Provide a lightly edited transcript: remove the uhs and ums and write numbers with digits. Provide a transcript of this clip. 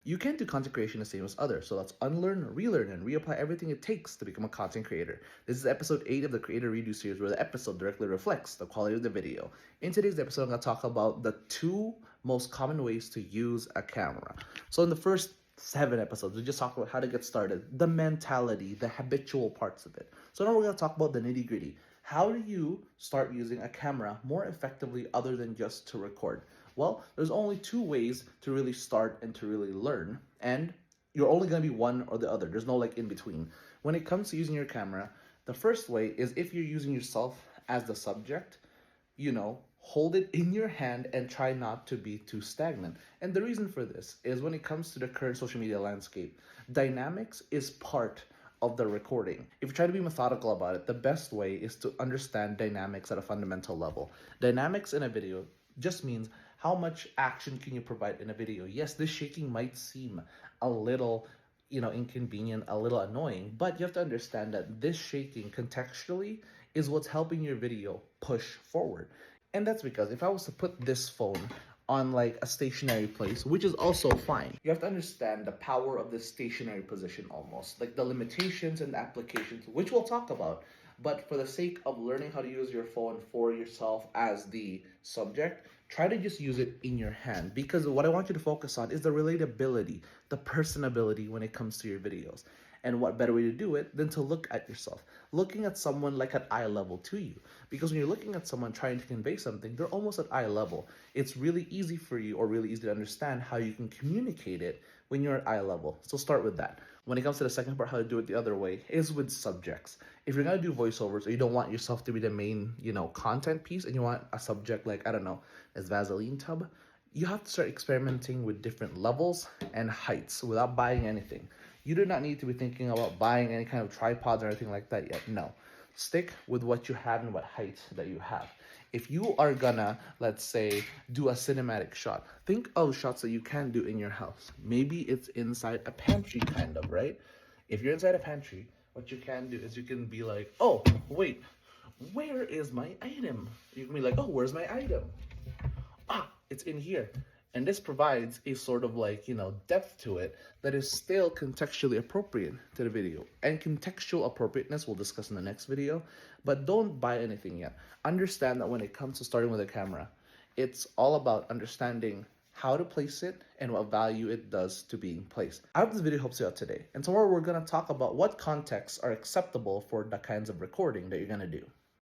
You can't do content creation the same as others, so let's unlearn, relearn, and reapply everything it takes to become a content creator. This is episode 8 of the Creator Re-Do series, where the episode directly reflects the quality of the video. In today's episode, I'm going to talk about the 2 most common ways to use a camera. So in the first 7 episodes, we just talked about how to get started, the mentality, the habitual parts of it. So now we're going to talk about the nitty-gritty. How do you start using a camera more effectively other than just to record? Well, there's only 2 ways to really start and to really learn, and you're only going to be one or the other. There's no like in between. When it comes to using your camera, the first way is if you're using yourself as the subject, hold it in your hand and try not to be too stagnant. And the reason for this is when it comes to the current social media landscape, dynamics is part of the recording. If you try to be methodical about it, the best way is to understand dynamics at a fundamental level. Dynamics in a video just means how much action can you provide in a video. Yes, this shaking might seem a little inconvenient, a little annoying, but you have to understand that this shaking contextually is what's helping your video push forward. And that's because if I was to put this phone on like a stationary place, which is also fine, you have to understand the power of the stationary position almost, like the limitations and the applications, which we'll talk about. But for the sake of learning how to use your phone for yourself as the subject, try to just use it in your hand, because what I want you to focus on is the relatability, the personability when it comes to your videos. And what better way to do it than to look at yourself, looking at someone like at eye level to you. Because when you're looking at someone trying to convey something, they're almost at eye level. It's really easy for you, or really easy to understand how you can communicate it when you're at eye level. So start with that. When it comes to the second part, how to do it the other way, is with subjects. If you're gonna do voiceovers, or you don't want yourself to be the main, content piece, and you want a subject like, I don't know, this Vaseline tub, you have to start experimenting with different levels and heights without buying anything. You do not need to be thinking about buying any kind of tripods or anything like that yet. No. Stick with what you have and what height that you have. If you are gonna, let's say, do a cinematic shot, think of shots that you can do in your house. Maybe it's inside a pantry, kind of, right? If you're inside a pantry, what you can do is you can be like, oh, wait, where is my item? You can be like, oh, where's my item? It's in here. And this provides a sort of like, depth to it that is still contextually appropriate to the video. And contextual appropriateness we'll discuss in the next video, but don't buy anything yet. Understand that when it comes to starting with a camera, it's all about understanding how to place it and what value it does to being placed. I hope this video helps you out today. And tomorrow we're going to talk about what contexts are acceptable for the kinds of recording that you're going to do.